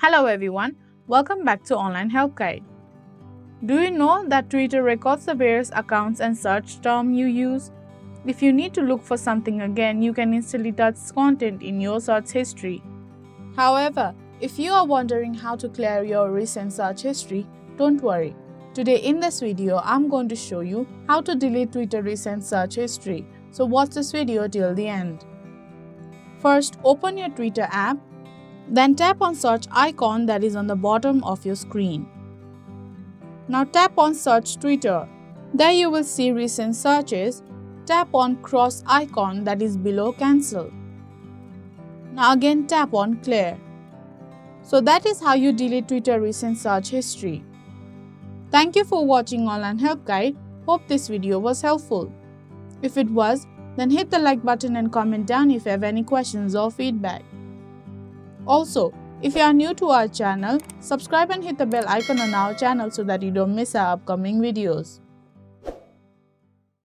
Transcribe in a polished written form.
Hello everyone, welcome back to Online Help Guide. Do you know that Twitter records the various accounts and search term you use? If you need to look for something again, you can instantly touch content in your search history. However, if you are wondering how to clear your recent search history, don't worry. Today in this video, I'm going to show you how to delete Twitter recent search history. So watch this video till the end. First, open your Twitter app. Then tap on search icon that is on the bottom of your screen. Now tap on search Twitter. There you will see recent searches. Tap on cross icon that is below cancel. Now again tap on clear. So that is how you delete Twitter recent search history. Thank you for watching Online Help Guide. Hope this video was helpful. If it was, then hit the like button and comment down if you have any questions or feedback. Also, if you are new to our channel, subscribe and hit the bell icon on our channel so that you don't miss our upcoming videos.